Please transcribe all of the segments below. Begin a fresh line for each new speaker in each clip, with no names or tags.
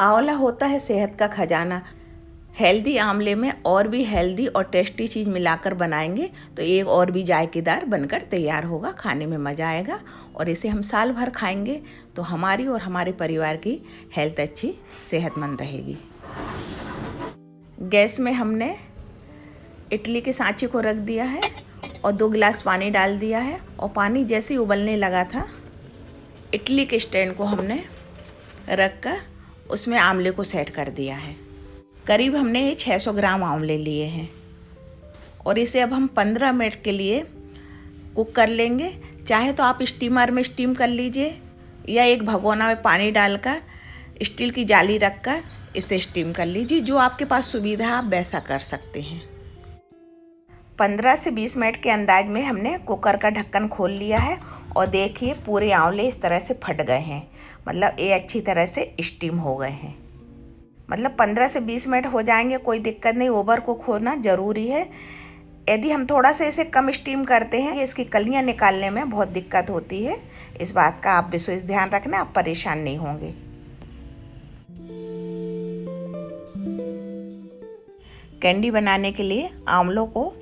आंवला होता है सेहत का खजाना। हेल्दी आंवले में और भी हेल्दी और टेस्टी चीज़ मिलाकर बनाएंगे तो एक और भी जायकेदार बनकर तैयार होगा, खाने में मज़ा आएगा और इसे हम साल भर खाएंगे तो हमारी और हमारे परिवार की हेल्थ अच्छी सेहतमंद रहेगी। गैस में हमने इडली के सांचे को रख दिया है और 2 गिलास पानी डाल दिया है और पानी जैसे ही उबलने लगा था इडली के स्टैंड को हमने रख कर उसमें आंवले को सेट कर दिया है। करीब हमने 600 ग्राम आंवले लिए हैं और इसे अब हम 15 मिनट के लिए कुक कर लेंगे। चाहे तो आप स्टीमर में स्टीम कर लीजिए या एक भगोना में पानी डालकर स्टील की जाली रखकर इसे स्टीम कर लीजिए। जो आपके पास सुविधा आप वैसा कर सकते हैं। 15 से 20 मिनट के अंदाज में हमने कुकर का ढक्कन खोल लिया है और देखिए पूरे आंवले इस तरह से फट गए हैं, मतलब ये अच्छी तरह से स्टीम हो गए हैं। मतलब 15 से 20 मिनट हो जाएंगे, कोई दिक्कत नहीं। ओवर कुक होना ज़रूरी है। यदि हम थोड़ा सा इसे कम स्टीम करते हैं इसकी कलियां निकालने में बहुत दिक्कत होती है। इस बात का आप विशेष ध्यान रखना, आप परेशान नहीं होंगे। कैंडी बनाने के लिए आंवलों को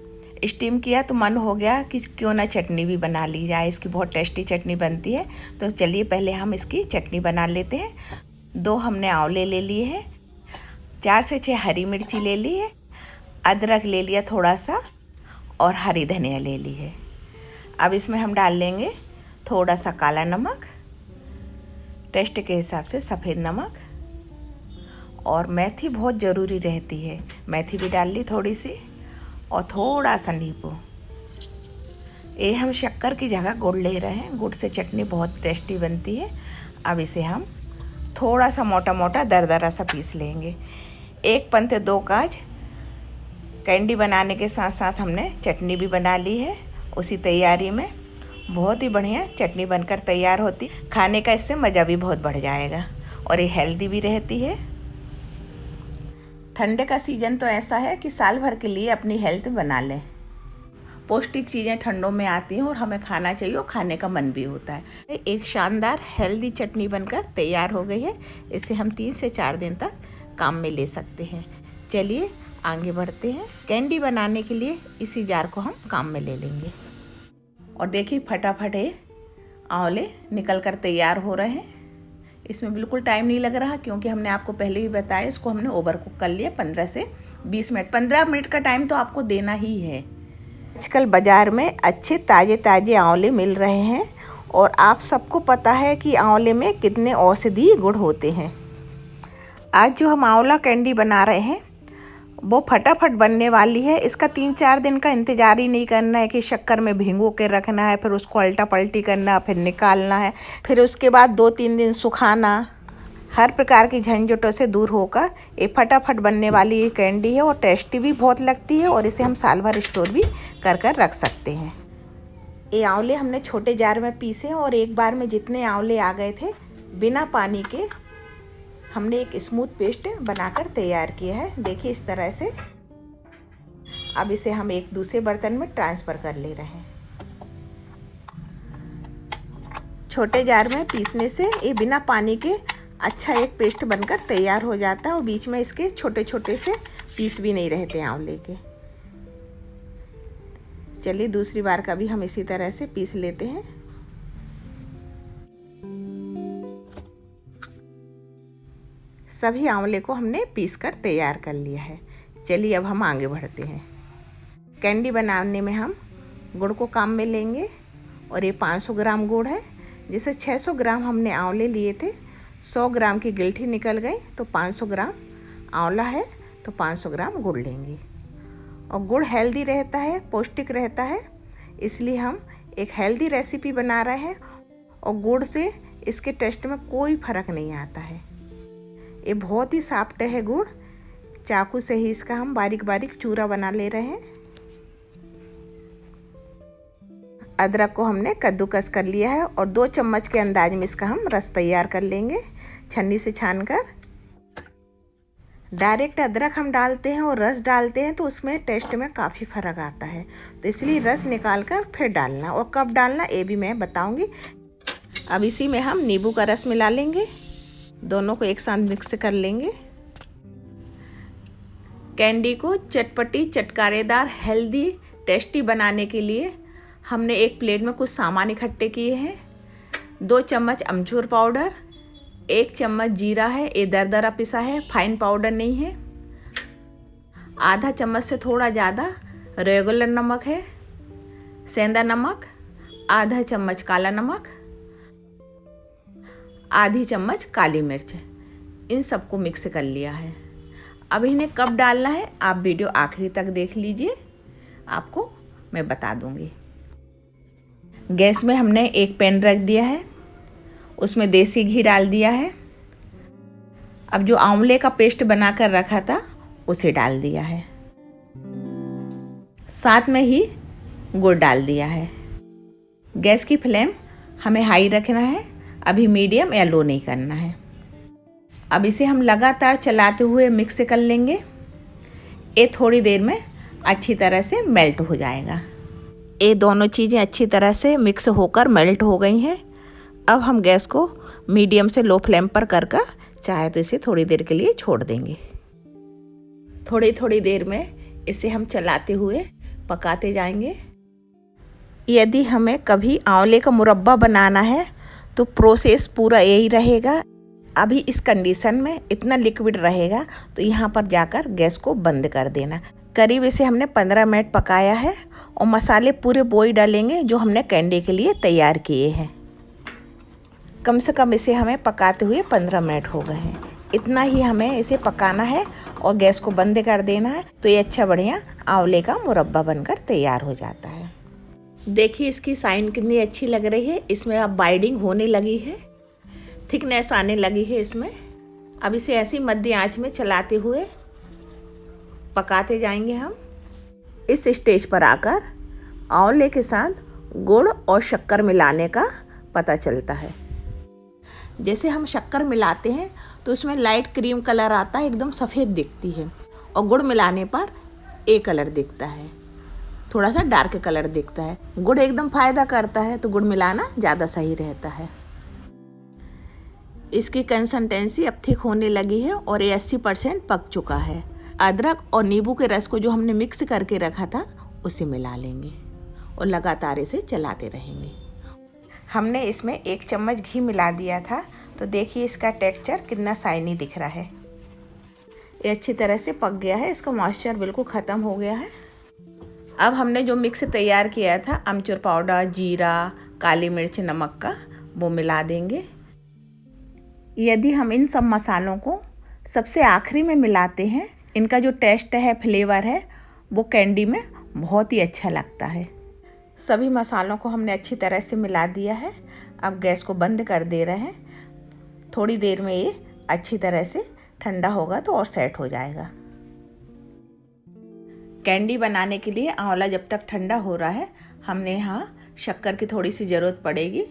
स्टीम किया तो मन हो गया कि क्यों ना चटनी भी बना ली जाए। इसकी बहुत टेस्टी चटनी बनती है। तो चलिए पहले हम इसकी चटनी बना लेते हैं। 2 हमने आंवले ले लिए हैं, 4 से 6 हरी मिर्ची ले ली है, अदरक ले लिया थोड़ा सा और हरी धनिया ले ली है। अब इसमें हम डाल लेंगे थोड़ा सा काला नमक, टेस्ट के हिसाब से सफ़ेद नमक और मेथी बहुत ज़रूरी रहती है, मेथी भी डाल ली थोड़ी सी और थोड़ा सा नींबू। ये हम शक्कर की जगह गुड़ ले रहे हैं, गुड़ से चटनी बहुत टेस्टी बनती है। अब इसे हम थोड़ा सा मोटा मोटा दरदरा सा पीस लेंगे। 1 पंथ 2 काज कैंडी बनाने के साथ साथ हमने चटनी भी बना ली है उसी तैयारी में। बहुत ही बढ़िया चटनी बनकर तैयार होती, खाने का इससे मज़ा भी बहुत बढ़ जाएगा और ये हेल्दी भी रहती है। ठंडे का सीज़न तो ऐसा है कि साल भर के लिए अपनी हेल्थ बना लें। पौष्टिक चीज़ें ठंडों में आती हैं और हमें खाना चाहिए और खाने का मन भी होता है। एक शानदार हेल्दी चटनी बनकर तैयार हो गई है। इसे हम 3 से 4 दिन तक काम में ले सकते हैं। चलिए आगे बढ़ते हैं। कैंडी बनाने के लिए इसी जार को हम काम में ले लेंगे और देखिए फटाफट ये आंवले निकल कर तैयार हो रहे हैं। इसमें बिल्कुल टाइम नहीं लग रहा क्योंकि हमने आपको पहले ही बताया इसको हमने ओवर कुक कर लिया 15 से 20 मिनट। 15 मिनट का टाइम तो आपको देना ही है। आजकल बाज़ार में अच्छे ताज़े ताज़े आंवले मिल रहे हैं और आप सबको पता है कि आंवले में कितने औषधीय गुण होते हैं। आज जो हम आंवला कैंडी बना रहे हैं वो फटाफट बनने वाली है। इसका 3-4 दिन का इंतज़ार ही नहीं करना है कि शक्कर में भिगो के रखना है, फिर उसको उल्टा पलटी करना, फिर निकालना है, फिर उसके बाद 2-3 दिन सुखाना। हर प्रकार की झंझटों से दूर होकर ये फटाफट बनने वाली ये कैंडी है और टेस्टी भी बहुत लगती है और इसे हम साल भर स्टोर भी कर रख सकते हैं। ये आंवले हमने छोटे जार में पीसे और एक बार में जितने आंवले आ गए थे बिना पानी के हमने एक स्मूथ पेस्ट बनाकर तैयार किया है। देखिए इस तरह से। अब इसे हम एक दूसरे बर्तन में ट्रांसफ़र कर ले रहे हैं। छोटे जार में पीसने से ये बिना पानी के अच्छा एक पेस्ट बनकर तैयार हो जाता है और बीच में इसके छोटे छोटे से पीस भी नहीं रहते आंवले के। चलिए दूसरी बार का भी हम इसी तरह से पीस लेते हैं। सभी आंवले को हमने पीस कर तैयार कर लिया है। चलिए अब हम आगे बढ़ते हैं। कैंडी बनाने में हम गुड़ को काम में लेंगे और ये 500 ग्राम गुड़ है। जैसे 600 ग्राम हमने आंवले लिए थे, 100 ग्राम की गिलठी निकल गई तो 500 ग्राम आंवला है तो 500 ग्राम गुड़ लेंगे। और गुड़ हेल्दी रहता है, पौष्टिक रहता है, इसलिए हम एक हेल्दी रेसिपी बना रहे हैं और गुड़ से इसके टेस्ट में कोई फ़र्क नहीं आता है। ये बहुत ही सॉफ्ट है गुड़। चाकू से ही इसका हम बारीक बारीक चूरा बना ले रहे हैं। अदरक को हमने कद्दूकस कर लिया है और 2 चम्मच के अंदाज में इसका हम रस तैयार कर लेंगे छन्नी से छानकर। डायरेक्ट अदरक हम डालते हैं और रस डालते हैं तो उसमें टेस्ट में काफ़ी फ़र्क आता है, तो इसलिए रस निकाल कर फिर डालना और कब डालना ये भी मैं बताऊंगी। अब इसी में हम नींबू का रस मिला लेंगे दोनों को एक साथ मिक्स कर लेंगे। कैंडी को चटपटी, चटकारेदार, हेल्दी, टेस्टी बनाने के लिए हमने एक प्लेट में कुछ सामान इकट्ठे किए हैं। 2 चम्मच अमचूर पाउडर, 1 चम्मच जीरा है, ये दरदरा पिसा है, फाइन पाउडर नहीं है। आधा चम्मच से थोड़ा ज़्यादा रेगुलर नमक है, सेंधा नमक, आधा चम्मच काला नमक, आधी चम्मच काली मिर्च। इन सबको मिक्स कर लिया है। अब इन्हें कब डालना है आप वीडियो आखिरी तक देख लीजिए, आपको मैं बता दूंगी। गैस में हमने एक पैन रख दिया है, उसमें देसी घी डाल दिया है। अब जो आंवले का पेस्ट बनाकर रखा था उसे डाल दिया है, साथ में ही गुड़ डाल दिया है। गैस की फ्लेम हमें हाई रखना है, अभी मीडियम या लो नहीं करना है। अब इसे हम लगातार चलाते हुए मिक्स कर लेंगे। ये थोड़ी देर में अच्छी तरह से मेल्ट हो जाएगा। ये दोनों चीज़ें अच्छी तरह से मिक्स होकर मेल्ट हो गई हैं। अब हम गैस को मीडियम से लो फ्लेम पर कर चाहे तो इसे थोड़ी देर के लिए छोड़ देंगे। थोड़ी थोड़ी देर में इसे हम चलाते हुए पकाते जाएंगे। यदि हमें कभी आंवले का मुरब्बा बनाना है तो प्रोसेस पूरा यही रहेगा। अभी इस कंडीशन में इतना लिक्विड रहेगा तो यहाँ पर जाकर गैस को बंद कर देना। करीब इसे हमने 15 मिनट पकाया है और मसाले पूरे वही डालेंगे जो हमने कैंडी के लिए तैयार किए हैं। कम से कम इसे हमें पकाते हुए 15 मिनट हो गए हैं। इतना ही हमें इसे पकाना है और गैस को बंद कर देना है, तो ये अच्छा बढ़िया आंवले का मुरब्बा बनकर तैयार हो जाता है। देखिए इसकी साइन कितनी अच्छी लग रही है। इसमें अब बाइंडिंग होने लगी है, थिकनेस आने लगी है इसमें। अब इसे ऐसी मध्य आंच में चलाते हुए पकाते जाएंगे हम। इस स्टेज पर आकर आंवले के साथ गुड़ और शक्कर मिलाने का पता चलता है। जैसे हम शक्कर मिलाते हैं तो उसमें लाइट क्रीम कलर आता है, एकदम सफ़ेद दिखती है, और गुड़ मिलाने पर एक कलर दिखता है, थोड़ा सा डार्क कलर दिखता है। गुड़ एकदम फ़ायदा करता है तो गुड़ मिलाना ज़्यादा सही रहता है। इसकी कंसिस्टेंसी अब थिक होने लगी है और ये 80% पक चुका है। अदरक और नींबू के रस को जो हमने मिक्स करके रखा था उसे मिला लेंगे और लगातार इसे चलाते रहेंगे। हमने इसमें 1 चम्मच घी मिला दिया था, तो देखिए इसका टेक्सचर कितना शाइनी दिख रहा है। ये अच्छी तरह से पक गया है, इसका मॉइस्चर बिल्कुल ख़त्म हो गया है। अब हमने जो मिक्स तैयार किया था अमचूर पाउडर, जीरा, काली मिर्च, नमक का, वो मिला देंगे। यदि हम इन सब मसालों को सबसे आखिरी में मिलाते हैं, इनका जो टेस्ट है, फ्लेवर है, वो कैंडी में बहुत ही अच्छा लगता है। सभी मसालों को हमने अच्छी तरह से मिला दिया है। अब गैस को बंद कर दे रहे हैं। थोड़ी देर में ये अच्छी तरह से ठंडा होगा तो और सेट हो जाएगा। कैंडी बनाने के लिए आंवला जब तक ठंडा हो रहा है, हमने यहाँ शक्कर की थोड़ी सी ज़रूरत पड़ेगी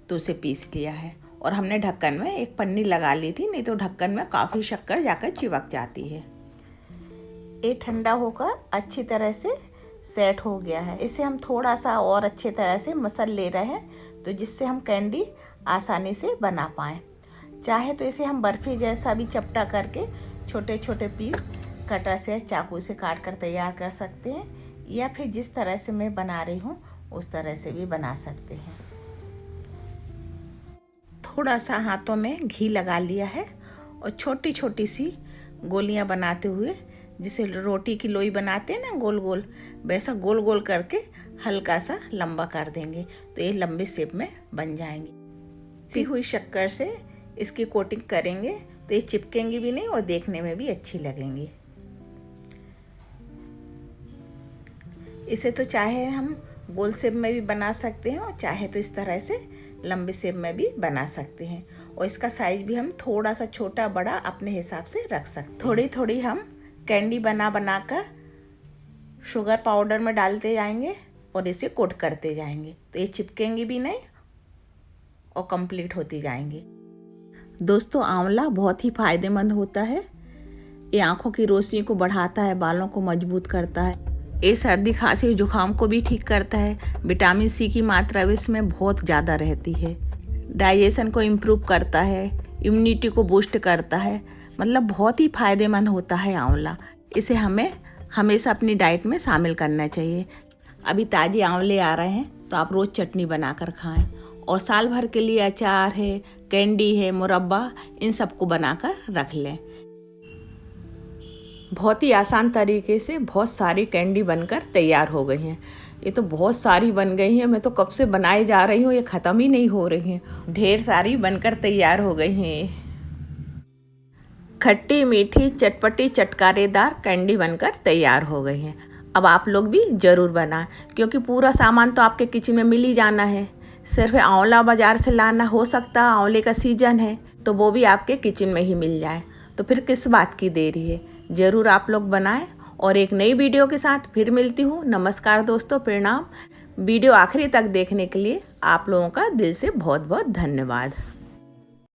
तो उसे पीस लिया है। और हमने ढक्कन में एक पन्नी लगा ली थी, नहीं तो ढक्कन में काफ़ी शक्कर जाकर चिपक जाती है। ये ठंडा होकर अच्छी तरह से सेट हो गया है। इसे हम थोड़ा सा और अच्छी तरह से मसल ले रहे हैं, तो जिससे हम कैंडी आसानी से बना पाएँ। चाहे तो इसे हम बर्फ़ी जैसा भी चपटा करके छोटे छोटे पीस कटर से, चाकू से काट कर तैयार कर सकते हैं, या फिर जिस तरह से मैं बना रही हूँ उस तरह से भी बना सकते हैं। थोड़ा सा हाथों में घी लगा लिया है और छोटी छोटी सी गोलियाँ बनाते हुए, जिसे रोटी की लोई बनाते हैं ना गोल गोल, वैसा गोल गोल करके हल्का सा लंबा कर देंगे तो ये लंबे शेप में बन जाएंगी। सी हुई शक्कर से इसकी कोटिंग करेंगे तो ये चिपकेंगी भी नहीं और देखने में भी अच्छी लगेंगी। इसे तो चाहे हम गोल शेप में भी बना सकते हैं और चाहे तो इस तरह से लंबे शेप में भी बना सकते हैं, और इसका साइज भी हम थोड़ा सा छोटा बड़ा अपने हिसाब से रख सकते हैं। थोड़ी थोड़ी हम कैंडी बना कर शुगर पाउडर में डालते जाएंगे और इसे कोट करते जाएंगे तो ये चिपकेंगी भी नहीं और कंप्लीट होती जाएंगी। दोस्तों, आंवला बहुत ही फ़ायदेमंद होता है। ये आँखों की रोशनी को बढ़ाता है, बालों को मजबूत करता है, ये सर्दी खांसी जुकाम को भी ठीक करता है। विटामिन सी की मात्रा इसमें बहुत ज़्यादा रहती है। डाइजेशन को इम्प्रूव करता है, इम्यूनिटी को बूस्ट करता है, मतलब बहुत ही फ़ायदेमंद होता है आंवला। इसे हमें हमेशा अपनी डाइट में शामिल करना चाहिए। अभी ताज़े आंवले आ रहे हैं तो आप रोज़ चटनी बनाकर खाएं, और साल भर के लिए अचार है, कैंडी है, मुरब्बा, इन सबको बनाकर रख लें। बहुत ही आसान तरीके से बहुत सारी कैंडी बनकर तैयार हो गई हैं। ये तो बहुत सारी बन गई हैं, मैं तो कब से बनाए जा रही हूँ, ये ख़त्म ही नहीं हो रही हैं। ढेर सारी बनकर तैयार हो गई हैं। खट्टी मीठी चटपटी चटकारेदार कैंडी बनकर तैयार हो गई हैं। अब आप लोग भी ज़रूर बनाएं, क्योंकि पूरा सामान तो आपके किचन में मिल ही जाना है। सिर्फ आंवला बाज़ार से लाना, हो सकता है आंवले का सीज़न है तो वो भी आपके किचन में ही मिल जाए, तो फिर किस बात की देरी है। ज़रूर आप लोग बनाएं, और एक नई वीडियो के साथ फिर मिलती हूँ। नमस्कार दोस्तों, प्रणाम। वीडियो आखिरी तक देखने के लिए आप लोगों का दिल से बहुत बहुत धन्यवाद।